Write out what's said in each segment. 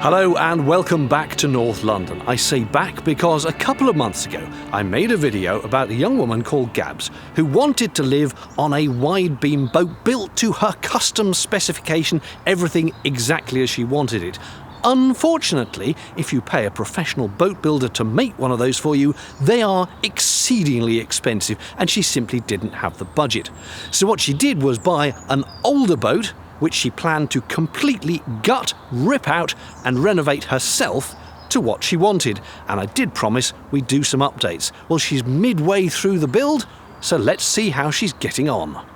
Hello and welcome back to North London. I say back because a couple of months ago I made a video about a young woman called Gabs who wanted to live on a wide beam boat built to her custom specification, everything exactly as she wanted it. Unfortunately, if you pay a professional boat builder to make one of those for you, they are exceedingly expensive and she simply didn't have the budget. So what she did was buy an older boat, which she planned to completely gut, rip out and renovate herself to what she wanted. And I did promise we'd do some updates. Well, she's midway through the build, so let's see how she's getting on.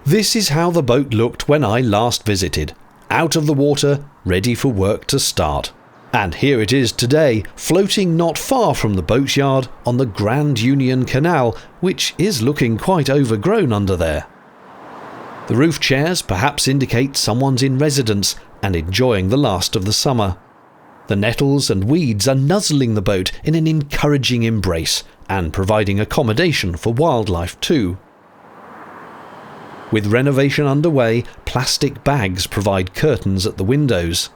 This is how the boat looked when I last visited. Out of the water, ready for work to start. And here it is today, floating not far from the boatyard on the Grand Union Canal, which is looking quite overgrown under there. The roof chairs perhaps indicate someone's in residence and enjoying the last of the summer. The nettles and weeds are nuzzling the boat in an encouraging embrace and providing accommodation for wildlife too. With renovation underway, plastic bags provide curtains at the windows.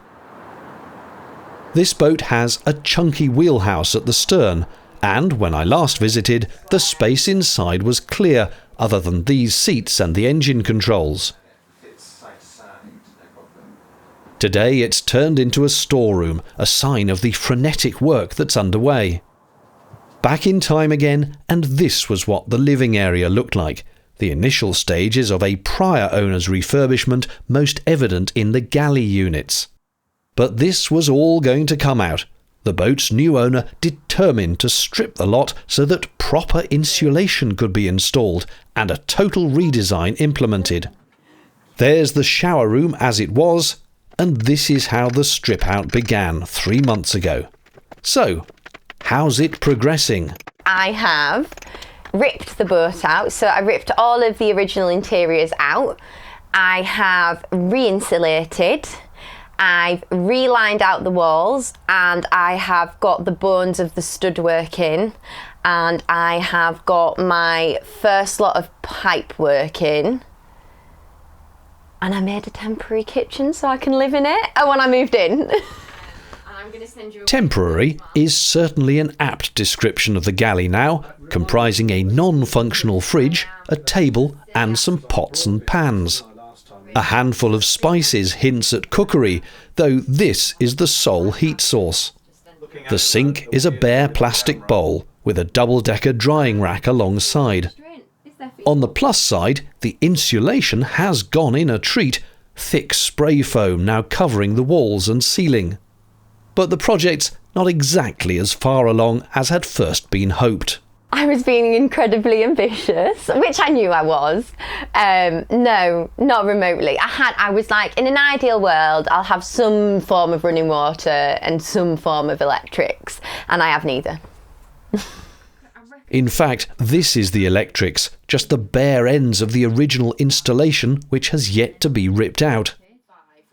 This boat has a chunky wheelhouse at the stern, and when I last visited, the space inside was clear, other than these seats and the engine controls. Today it's turned into a storeroom, a sign of the frenetic work that's underway. Back in time again, and this was what the living area looked like. The initial stages of a prior owner's refurbishment, most evident in the galley units. But this was all going to come out. The boat's new owner determined to strip the lot so that proper insulation could be installed and a total redesign implemented. There's the shower room as it was, and this is how the strip out began 3 months ago. So, how's it progressing? I have ripped the boat out, so I ripped all of the original interiors out. I have re-insulated. I've relined out the walls and I have got the bones of the stud-work in, and I have got my first lot of pipe work in, and I made a temporary kitchen so I can live in it when I moved in. Temporary is certainly an apt description of the galley now, comprising a non-functional fridge, a table and some pots and pans. A handful of spices hints at cookery, though this is the sole heat source. The sink is a bare plastic bowl with a double-decker drying rack alongside. On the plus side, the insulation has gone in a treat, thick spray foam now covering the walls and ceiling. But the project's not exactly as far along as had first been hoped. I was being incredibly ambitious, which I knew I was. No, not remotely. I was like, in an ideal world, I'll have some form of running water and some form of electrics, and I have neither. In fact, this is the electrics, just the bare ends of the original installation which has yet to be ripped out.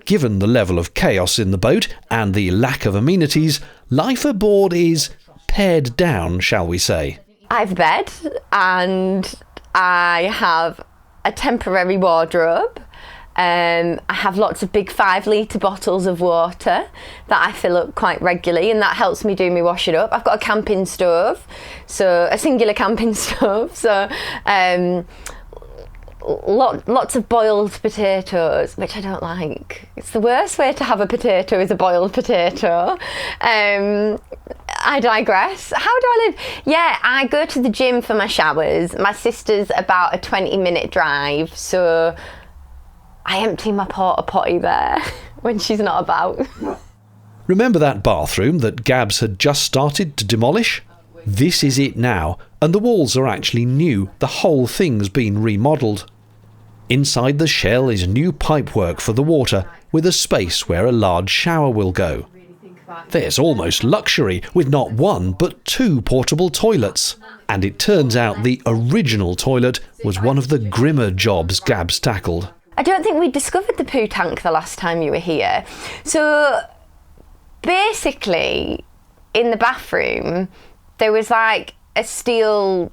Given the level of chaos in the boat and the lack of amenities, life aboard is pared down, shall we say. I have a bed and I have a temporary wardrobe. I have lots of big 5-litre bottles of water that I fill up quite regularly, and that helps me do my washing up. I've got a camping stove, so a singular camping stove, so lots of boiled potatoes, which I don't like. It's the worst way to have a potato is a boiled potato. I digress. How do I live? Yeah, I go to the gym for my showers. My sister's about a 20-minute drive, so I empty my porta potty there when she's not about. Remember that bathroom that Gabs had just started to demolish? This is it now, and the walls are actually new. The whole thing's been remodelled. Inside the shell is new pipework for the water, with a space where a large shower will go. There's almost luxury, with not one but 2 portable toilets. And it turns out the original toilet was one of the grimmer jobs Gabs tackled. I don't think we discovered the poo tank the last time you were here. So basically, in the bathroom, there was like a steel...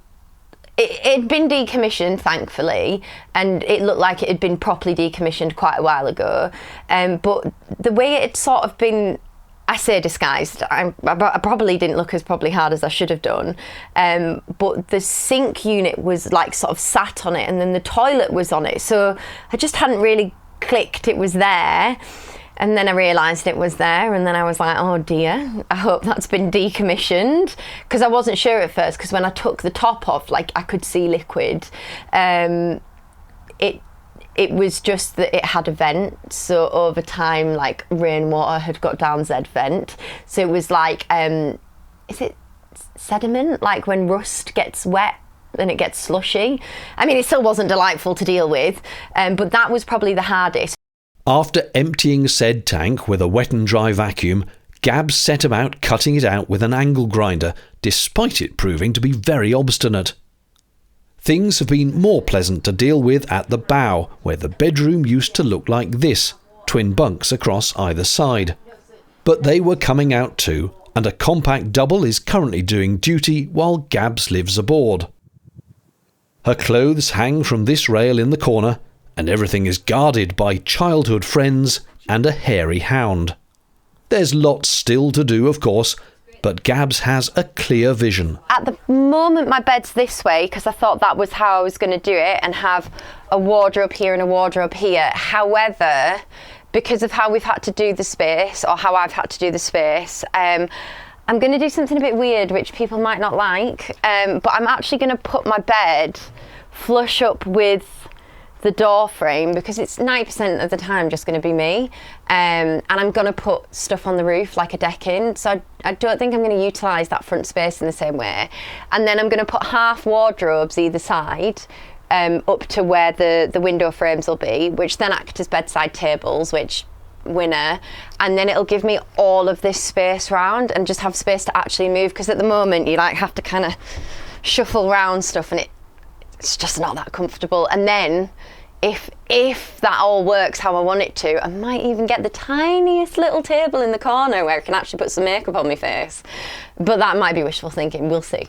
It'd been decommissioned, thankfully, and it looked like it had been properly decommissioned quite a while ago. But the way it had sort of been I say disguised. I probably didn't look as probably hard as I should have done. But the sink unit was like sort of sat on it, and then the toilet was on it. So I just hadn't really clicked it was there. And then I realised it was there, and then I was like, oh dear, I hope that's been decommissioned. Because I wasn't sure at first, because when I took the top off, like I could see liquid. It was just that it had a vent, so over time, like rainwater had got down Z vent. So it was like, is it sediment? Like when rust gets wet, then it gets slushy. I mean, it still wasn't delightful to deal with, but that was probably the hardest. After emptying said tank with a wet and dry vacuum, Gabs set about cutting it out with an angle grinder, despite it proving to be very obstinate. Things have been more pleasant to deal with at the bow, where the bedroom used to look like this, twin bunks across either side. But they were coming out too, and a compact double is currently doing duty while Gabs lives aboard. Her clothes hang from this rail in the corner, and everything is guarded by childhood friends and a hairy hound. There's lots still to do, of course, but Gabs has a clear vision. At the moment, my bed's this way because I thought that was how I was going to do it, and have a wardrobe here and a wardrobe here. However, because of how we've had to do the space, or how I've had to do the space, I'm going to do something a bit weird, which people might not like, but I'm actually going to put my bed flush up with the door frame, because it's 90% of the time just going to be me, and I'm going to put stuff on the roof like a decking, so I don't think I'm going to utilise that front space in the same way. And then I'm going to put half wardrobes either side, up to where the window frames will be, which then act as bedside tables, which winner, and then it'll give me all of this space round and just have space to actually move, because at the moment you like have to kind of shuffle around stuff, and it's just not that comfortable. And then if that all works how I want it to, I might even get the tiniest little table in the corner where I can actually put some makeup on my face, but that might be wishful thinking, we'll see.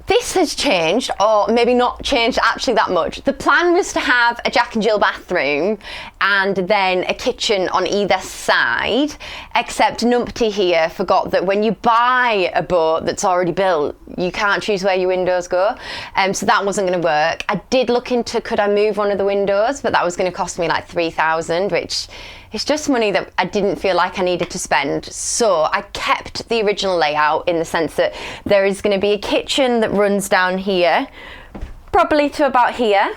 This has changed, or maybe not changed actually that much. The plan was to have a Jack and Jill bathroom and then a kitchen on either side, except numpty here forgot that when you buy a boat that's already built, you can't choose where your windows go, so that wasn't going to work. I did look into could I move one of the windows, but that was going to cost me like 3,000, which is just money that I didn't feel like I needed to spend. So I kept the original layout in the sense that there is going to be a kitchen that runs down here, probably to about here.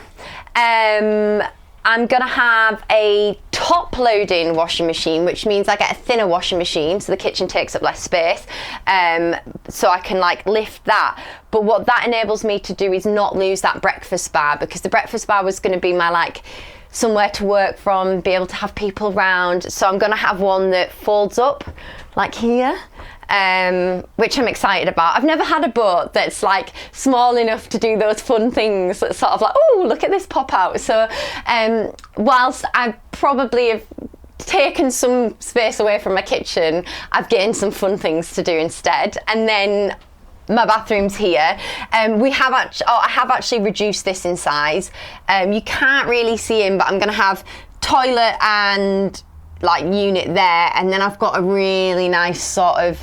I'm going to have a top loading washing machine, which means I get a thinner washing machine, so the kitchen takes up less space, so I can like lift that. But what that enables me to do is not lose that breakfast bar, because the breakfast bar was going to be my like somewhere to work from, be able to have people round. So I'm going to have one that folds up like here, which I'm excited about. I've never had a boat that's like small enough to do those fun things that's sort of like, oh, look at this pop out. So whilst I probably have taken some space away from my kitchen, I've gained some fun things to do instead. And then my bathroom's here. I have actually reduced this in size. You can't really see him, but I'm going to have toilet and like unit there, and then I've got a really nice sort of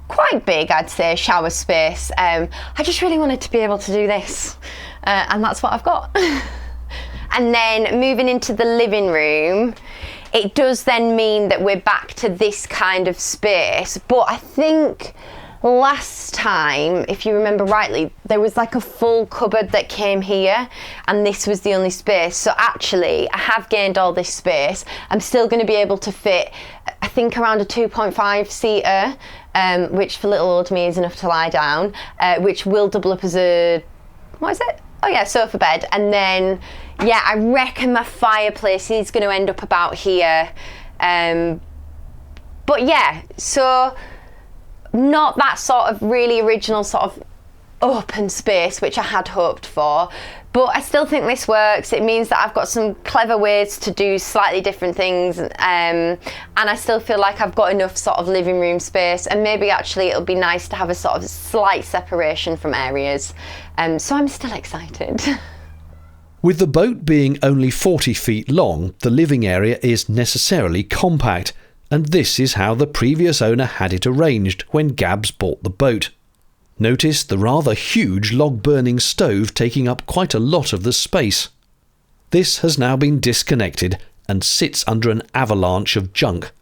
quite big, I'd say, shower space. I just really wanted to be able to do this, and that's what I've got. And then moving into the living room, it does then mean that we're back to this kind of space, but I think last time, if you remember rightly, there was like a full cupboard that came here, and this was the only space. So actually, I have gained all this space. I'm still going to be able to fit, I think, around a 2.5 seater, which for little old me is enough to lie down, which will double up as a, what is it? Oh yeah, sofa bed. And then, yeah, I reckon my fireplace is going to end up about here. But yeah, so not that sort of really original sort of open space which I had hoped for, but I still think this works. It means that I've got some clever ways to do slightly different things, and I still feel like I've got enough sort of living room space, and maybe actually it'll be nice to have a sort of slight separation from areas, so I'm still excited. With the boat being only 40 feet long, the living area is necessarily compact, And this is how the previous owner had it arranged when Gabs bought the boat. Notice the rather huge log-burning stove taking up quite a lot of the space. This has now been disconnected and sits under an avalanche of junk.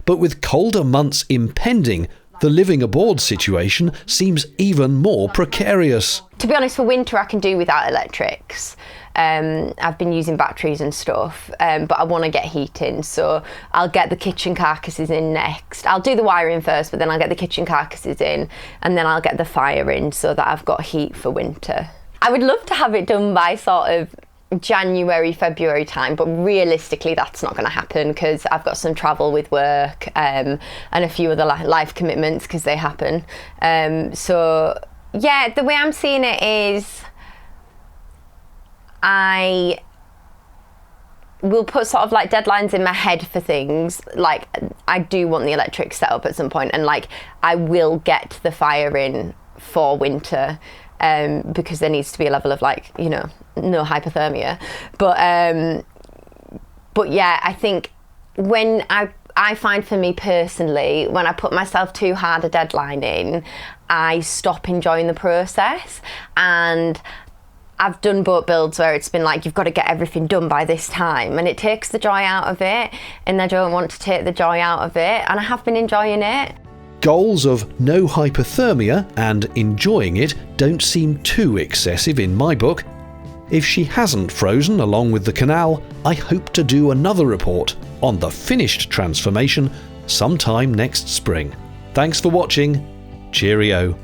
But with colder months impending, the living aboard situation seems even more precarious. To be honest, for winter I can do without electrics. I've been using batteries and stuff, but I want to get heat in, so I'll get the kitchen carcasses in next. I'll do the wiring first, but then I'll get the kitchen carcasses in, and then I'll get the fire in so that I've got heat for winter. I would love to have it done by sort of January, February time, but realistically that's not going to happen because I've got some travel with work and a few other life commitments because they happen. So yeah, the way I'm seeing it is I will put sort of like deadlines in my head for things. Like I do want the electric set up at some point, and like I will get the fire in for winter because there needs to be a level of like, you know, no hypothermia. But yeah, I think when I find for me personally, when I put myself too hard a deadline in, I stop enjoying the process. And I've done boat builds where it's been like, you've got to get everything done by this time, and it takes the joy out of it, and I don't want to take the joy out of it, and I have been enjoying it. Goals of no hypothermia and enjoying it don't seem too excessive in my book. If she hasn't frozen along with the canal, I hope to do another report on the finished transformation sometime next spring. Thanks for watching. Cheerio.